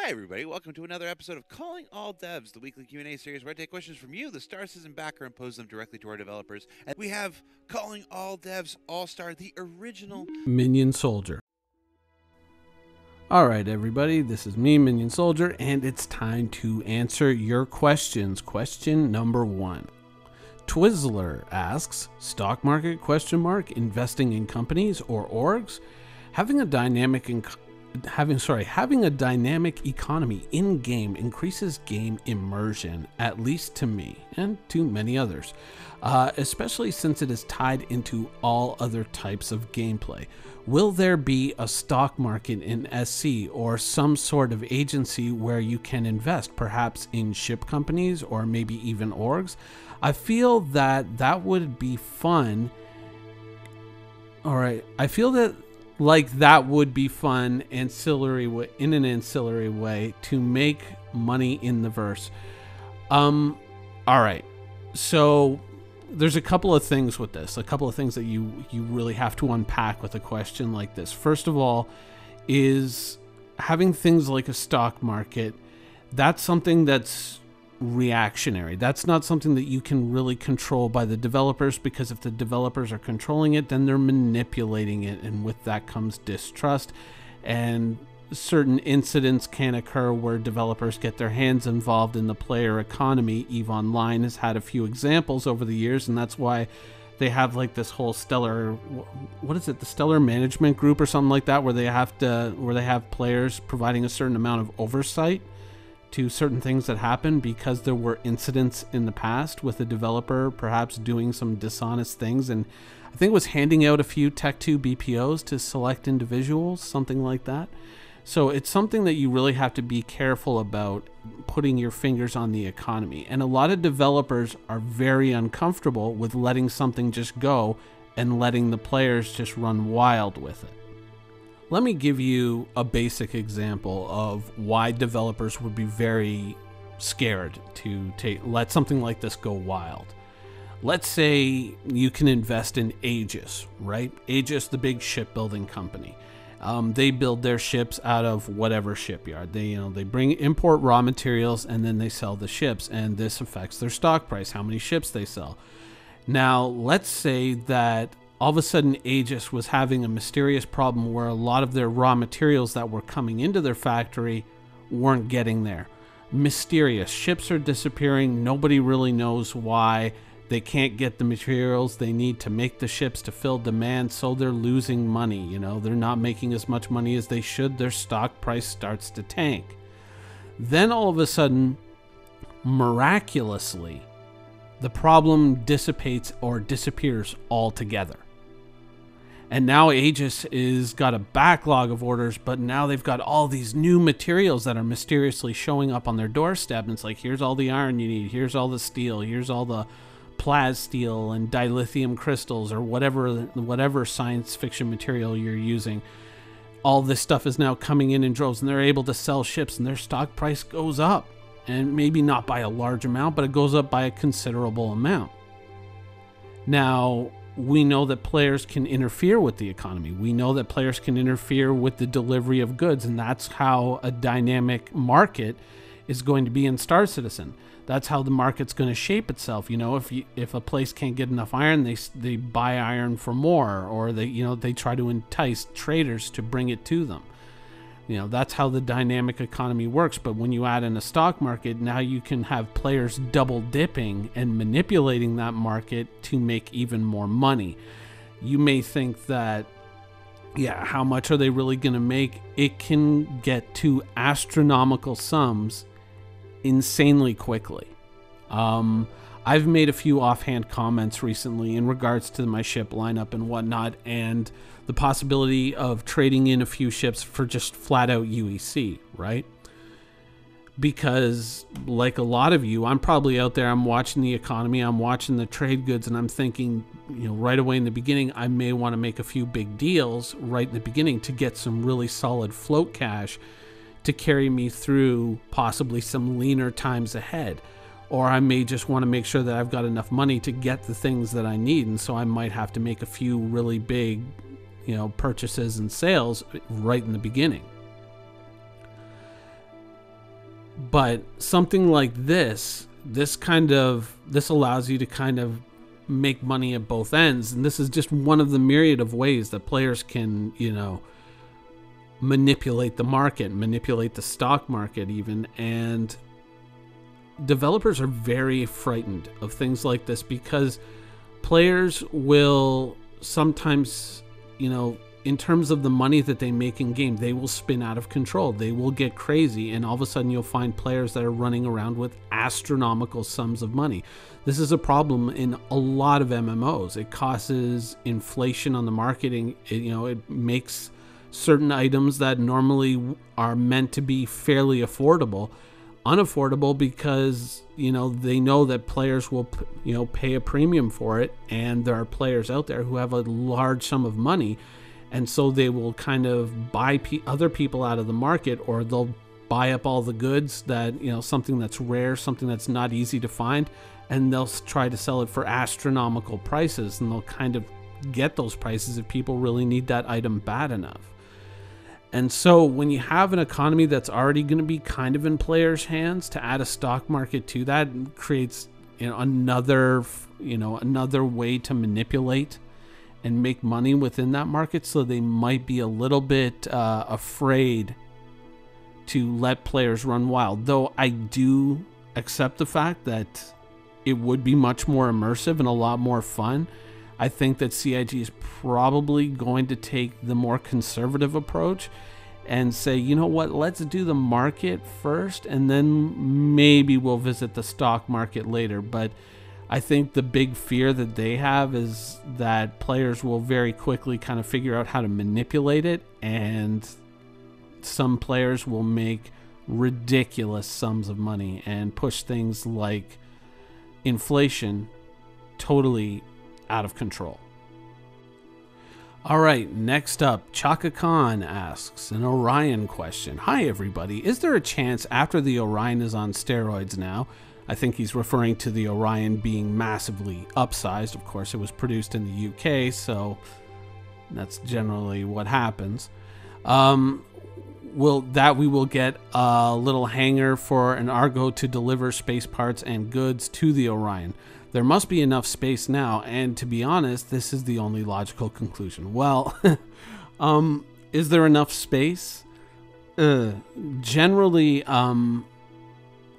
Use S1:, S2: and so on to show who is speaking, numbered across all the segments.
S1: Hi, everybody. Welcome to another episode of Calling All Devs, the weekly Q&A series where I take questions from you, the Star Citizen backer, and pose them directly to our developers. And we have Calling All Devs All-Star, the original
S2: Minion Soldier. Alright everybody, this is me, Minion Soldier, and it's time to answer your questions. Question number 1. Twizzler asks, stock market, investing in companies or orgs? Having a dynamic economy in-game increases game immersion, at least to me and to many others, especially since it is tied into all other types of gameplay. Will there be a stock market in SC or some sort of agency where you can invest, perhaps in ship companies or maybe even orgs? I feel that would be fun. Alright, I feel that that would be fun in an ancillary way to make money in the verse. All right. So there's a couple of things with this, a couple of things that you really have to unpack with a question like this. First of all, is having things like a stock market, that's something that's reactionary. That's not something that you can really control by the developers, because if the developers are controlling it, then they're manipulating it, and with that comes distrust, and certain incidents can occur where developers get their hands involved in the player economy. EVE Online has had a few examples over the years, and that's why they have like this whole stellar, what is it, the stellar management group or something like that, where they have players providing a certain amount of oversight to certain things that happen because there were incidents in the past with a developer perhaps doing some dishonest things, and I think it was handing out a few Tech 2 BPOs to select individuals, something like that. So it's something that you really have to be careful about, putting your fingers on the economy, and a lot of developers are very uncomfortable with letting something just go and letting the players just run wild with it. Let me give you a basic example of why developers would be very scared to let something like this go wild. Let's say you can invest in Aegis, right? Aegis, the big shipbuilding company. They build their ships out of whatever shipyard. They import raw materials and then they sell the ships, and this affects their stock price, how many ships they sell. Now, let's say that all of a sudden Aegis was having a mysterious problem where a lot of their raw materials that were coming into their factory weren't getting there. Mysterious. Ships are disappearing. Nobody really knows why. They can't get the materials they need to make the ships to fill demand, so they're losing money. They're not making as much money as they should. Their stock price starts to tank. Then all of a sudden, miraculously, the problem dissipates or disappears altogether. And now Aegis is got a backlog of orders, but now they've got all these new materials that are mysteriously showing up on their doorstep. And it's like, here's all the iron you need, here's all the steel, here's all the plasteel and dilithium crystals, or whatever science fiction material you're using. All this stuff is now coming in droves, and they're able to sell ships, and their stock price goes up. And maybe not by a large amount, but it goes up by a considerable amount. Now, we know that players can interfere with the economy. We know that players can interfere with the delivery of goods, and that's how a dynamic market is going to be in Star Citizen. That's how the market's going to shape itself. If a place can't get enough iron, they buy iron for more, or they try to entice traders to bring it to them. That's how the dynamic economy works. But when you add in a stock market, now you can have players double dipping and manipulating that market to make even more money. You may think that, how much are they really going to make? It can get to astronomical sums insanely quickly. I've made a few offhand comments recently in regards to my ship lineup and whatnot, and the possibility of trading in a few ships for just flat out UEC, right? Because like a lot of you, I'm probably out there, I'm watching the economy, I'm watching the trade goods, and I'm thinking, right away in the beginning, I may want to make a few big deals right in the beginning to get some really solid float cash to carry me through possibly some leaner times ahead. Or I may just want to make sure that I've got enough money to get the things that I need, and so I might have to make a few really big purchases and sales right in the beginning. But something like this allows you to kind of make money at both ends. And this is just one of the myriad of ways that players can, manipulate the market, manipulate the stock market even. And developers are very frightened of things like this because players will sometimes, in terms of the money that they make in game, they will spin out of control. They will get crazy, and all of a sudden you'll find players that are running around with astronomical sums of money. This is a problem in a lot of MMOs. It causes inflation on the marketing. It makes certain items that normally are meant to be fairly affordable unaffordable because they know that players will pay a premium for it, and there are players out there who have a large sum of money, and so they will kind of buy other people out of the market, or they'll buy up all the goods that something that's rare, something that's not easy to find, and they'll try to sell it for astronomical prices, and they'll kind of get those prices if people really need that item bad enough. And so when you have an economy that's already going to be kind of in players' hands, to add a stock market to that creates another way to manipulate and make money within that market. So they might be a little bit afraid to let players run wild. Though I do accept the fact that it would be much more immersive and a lot more fun. I think that CIG is probably going to take the more conservative approach and say, you know what, let's do the market first, and then maybe we'll visit the stock market later. But I think the big fear that they have is that players will very quickly kind of figure out how to manipulate it, and some players will make ridiculous sums of money and push things like inflation totally out of control. All right, next up, Chaka Khan asks an Orion question. Hi, everybody. Is there a chance after the Orion is on steroids now? I think he's referring to the Orion being massively upsized. Of course, it was produced in the UK, so that's generally what happens. We will get a little hangar for an Argo to deliver space parts and goods to the Orion. There must be enough space now, and to be honest, this is the only logical conclusion. Well, is there enough space? Generally,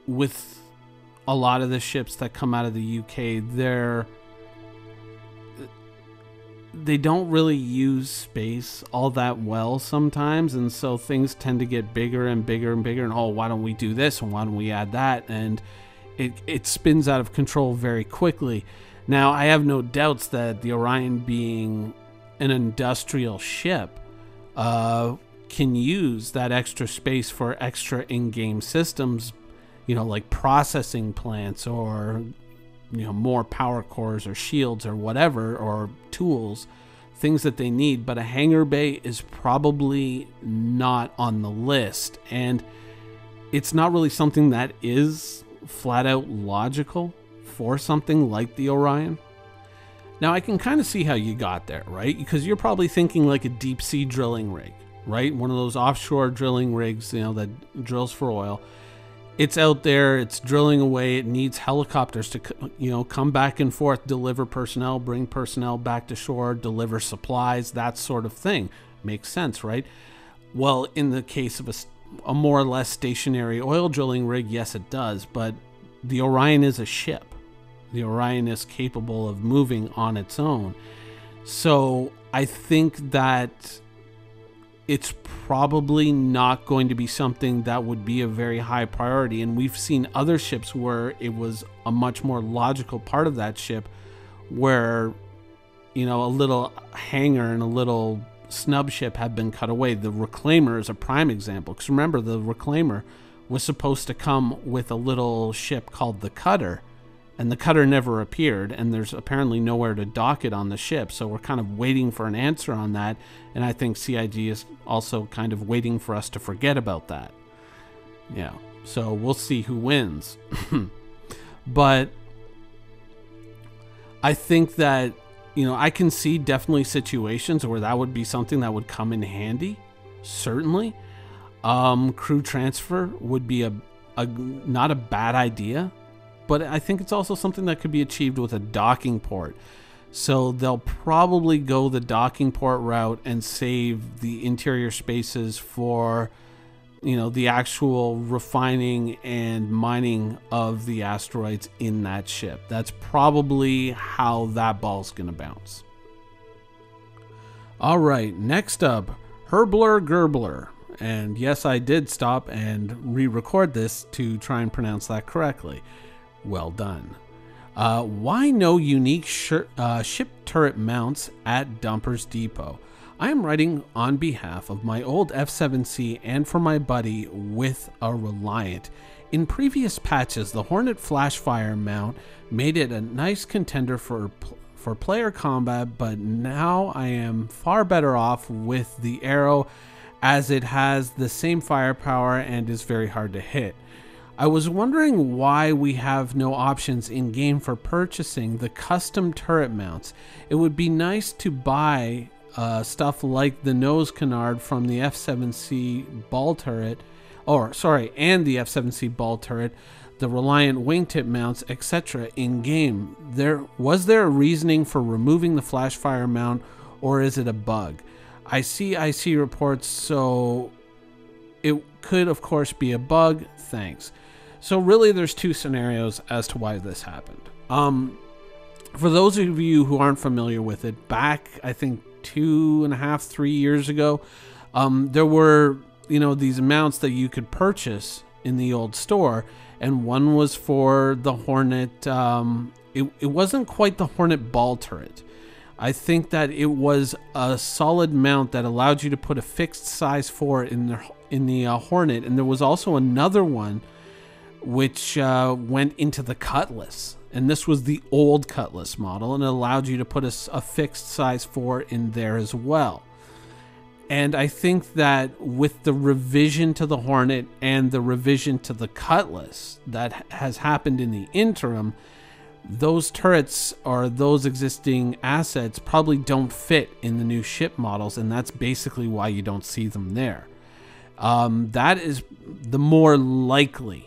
S2: with a lot of the ships that come out of the UK, they don't really use space all that well sometimes, and so things tend to get bigger and bigger and bigger, and why don't we do this, and why don't we add that, and it spins out of control very quickly. Now, I have no doubts that the Orion, being an industrial ship, can use that extra space for extra in-game systems, like processing plants or more power cores or shields or whatever, or tools, things that they need. But a hangar bay is probably not on the list, and it's not really something that is flat out logical for something like the Orion. Now, I can kind of see how you got there, right? Because you're probably thinking like a deep sea drilling rig, right? One of those offshore drilling rigs, that drills for oil. It's out there, it's drilling away, it needs helicopters to, come back and forth, deliver personnel, bring personnel back to shore, deliver supplies, that sort of thing. Makes sense, right? Well, in the case of a more or less stationary oil drilling rig, yes, it does, but the Orion is a ship. The Orion is capable of moving on its own. So I think that it's probably not going to be something that would be a very high priority. And we've seen other ships where it was a much more logical part of that ship, where, a little hangar and a little snub ship have been cut away. The Reclaimer is a prime example, because remember, the Reclaimer was supposed to come with a little ship called the Cutter, and the Cutter never appeared, and there's apparently nowhere to dock it on the ship, so we're kind of waiting for an answer on that, and I think CIG is also kind of waiting for us to forget about that. Yeah, so we'll see who wins. But I think that I can see definitely situations where that would be something that would come in handy. Certainly. Crew transfer would be not a bad idea, but I think it's also something that could be achieved with a docking port. So they'll probably go the docking port route and save the interior spaces for, the actual refining and mining of the asteroids in that ship. That's probably how that ball's going to bounce. All right, next up, Herbler Gerbler. And yes, I did stop and re-record this to try and pronounce that correctly. Well done. Why no unique ship turret mounts at Dumper's Depot? I am writing on behalf of my old F7C and for my buddy with a Reliant. In previous patches, the Hornet Flashfire mount made it a nice contender for player combat, but now I am far better off with the Arrow, as it has the same firepower and is very hard to hit. I was wondering why we have no options in game for purchasing the custom turret mounts. It would be nice to buy stuff like the nose canard from the F7C ball turret, and the F7C ball turret, the Reliant wingtip mounts, etc. in game. Was there a reasoning for removing the Flashfire mount, or is it a bug? I see reports, so it could of course be a bug. Thanks. So really there's two scenarios as to why this happened. For those of you who aren't familiar with it, back I think 2.5, 3 years ago, there were these mounts that you could purchase in the old store, and one was for the Hornet. It wasn't quite the Hornet ball turret. I think that it was a solid mount that allowed you to put a fixed size for it in the Hornet, and there was also another one which went into the Cutlass, and this was the old Cutlass model, and it allowed you to put a fixed size 4 in there as well. And I think that with the revision to the Hornet and the revision to the Cutlass that has happened in the interim, those turrets or those existing assets probably don't fit in the new ship models, and that's basically why you don't see them there. That is the more likely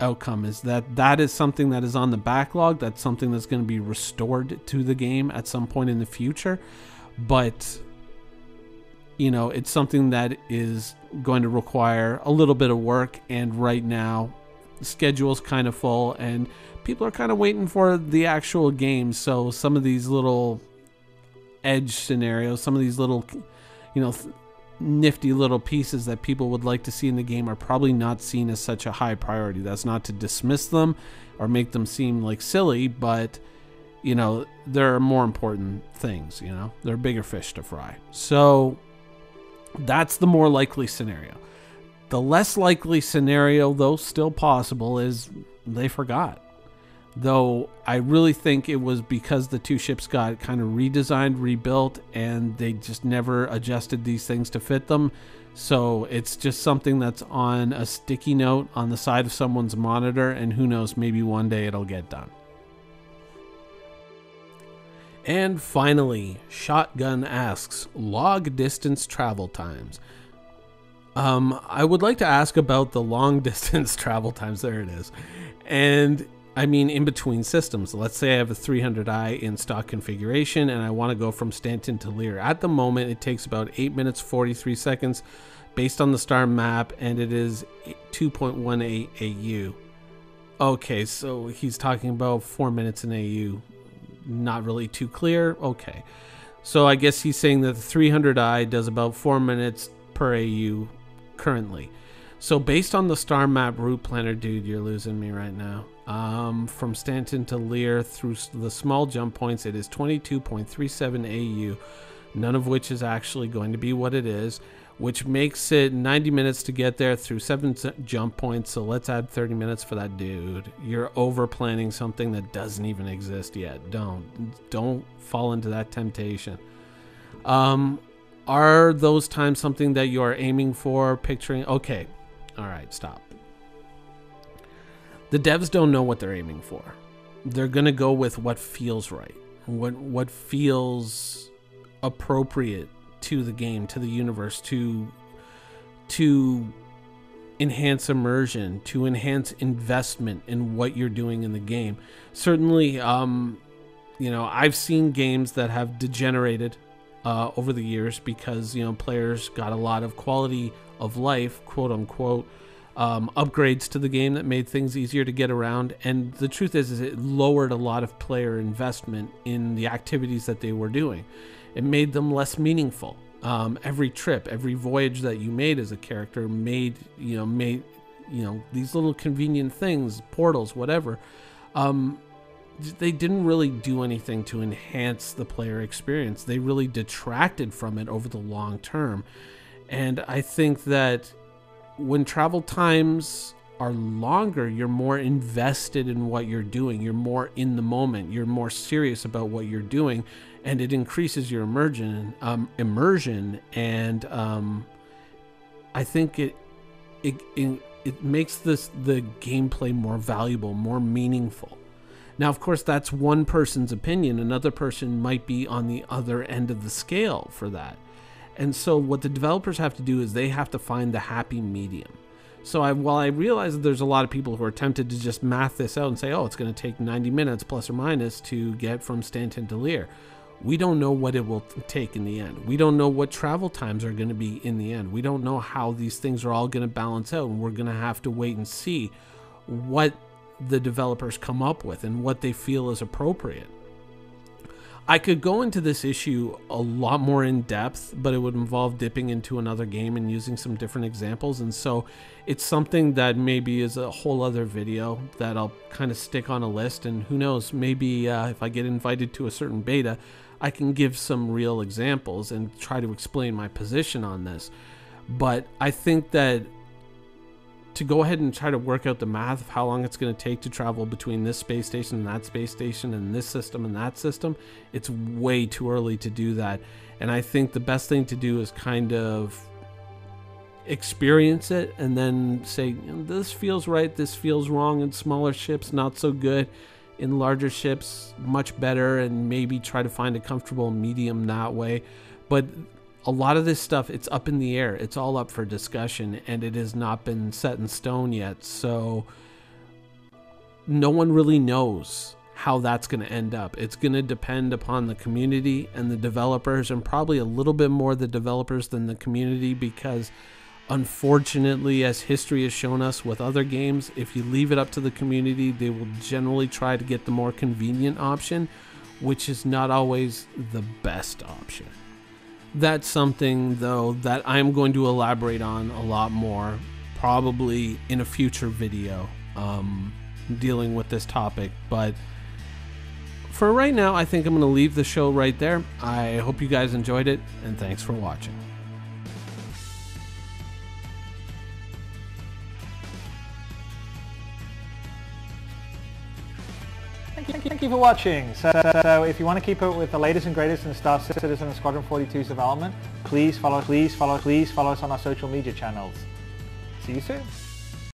S2: outcome, is that is something that is on the backlog. That's something that's going to be restored to the game at some point in the future, but it's something that is going to require a little bit of work, and right now the schedule's kind of full and people are kind of waiting for the actual game. So some of these little edge scenarios, some of these little nifty little pieces that people would like to see in the game are probably not seen as such a high priority. That's not to dismiss them or make them seem like silly, but there are more important things. There are bigger fish to fry. So that's the more likely scenario. The less likely scenario, though still possible, is they forgot. Though I really think it was because the two ships got kind of redesigned, rebuilt, and they just never adjusted these things to fit them. So it's just something that's on a sticky note on the side of someone's monitor, and who knows, maybe one day it'll get done. And finally, Shotgun asks, log distance travel times. I would like to ask about the long distance travel times. There it is. And I mean, in between systems. Let's say I have a 300i in stock configuration and I want to go from Stanton to Lear. At the moment, it takes about 8 minutes 43 seconds based on the star map, and it is 2.18 AU. Okay, so he's talking about 4 minutes in AU. Not really too clear. Okay, so I guess he's saying that the 300i does about 4 minutes per AU currently. So based on the star map route planner, dude, you're losing me right now. From Stanton to Lear through the small jump points, it is 22.37 AU, none of which is actually going to be what it is, which makes it 90 minutes to get there through 7 jump points. So let's add 30 minutes for that, dude. You're over planning something that doesn't even exist yet. Don't fall into that temptation. Are those times something that you are aiming for, picturing? Okay, all right, stop. The devs don't know what they're aiming for. They're gonna go with what feels right, what feels appropriate to the game, to the universe, to enhance immersion, to enhance investment in what you're doing in the game. Certainly, you know, I've seen games that have degenerated over the years because, you know, players got a lot of quality of life, quote unquote, upgrades to the game that made things easier to get around. And the truth is it lowered a lot of player investment in the activities that they were doing. It made them less meaningful. Every trip, every voyage that you made as a character made these little convenient things, portals, whatever. They didn't really do anything to enhance the player experience. They really detracted from it over the long term. And I think that when travel times are longer, you're more invested in what you're doing. You're more in the moment. You're more serious about what you're doing, and it increases your immersion. And I think it makes the gameplay more valuable, more meaningful. Now, of course, that's one person's opinion. Another person might be on the other end of the scale for that. And so what the developers have to do is they have to find the happy medium. So while I realize that there's a lot of people who are tempted to just math this out and say, oh, it's going to take 90 minutes plus or minus to get from Stanton to Lear, we don't know what it will take in the end. We don't know what travel times are going to be in the end. We don't know how these things are all going to balance out, and we're going to have to wait and see what the developers come up with and what they feel is appropriate. I could go into this issue a lot more in depth, but it would involve dipping into another game and using some different examples. And so it's something that maybe is a whole other video that I'll kind of stick on a list. And who knows, maybe if I get invited to a certain beta, I can give some real examples and try to explain my position on this. But I think that to go ahead and try to work out the math of how long it's going to take to travel between this space station and that space station and this system and that system, it's way too early to do that. And I think the best thing to do is kind of experience it and then say, this feels right, this feels wrong. In smaller ships, not so good. In larger ships, much better, and maybe try to find a comfortable medium that way. But a lot of this stuff, it's up in the air. It's all up for discussion, and it has not been set in stone yet. So no one really knows how that's going to end up. It's going to depend upon the community and the developers, and probably a little bit more the developers than the community, because unfortunately, as history has shown us with other games, if you leave it up to the community, they will generally try to get the more convenient option, which is not always the best option. That's something, though, that I'm going to elaborate on a lot more, probably in a future video, dealing with this topic. But for right now, I think I'm going to leave the show right there. I hope you guys enjoyed it, and thanks for watching.
S3: Thank you for watching. So if you want to keep up with the latest and greatest in Star Citizen and Squadron 42's development, please follow us on our social media channels. See you soon.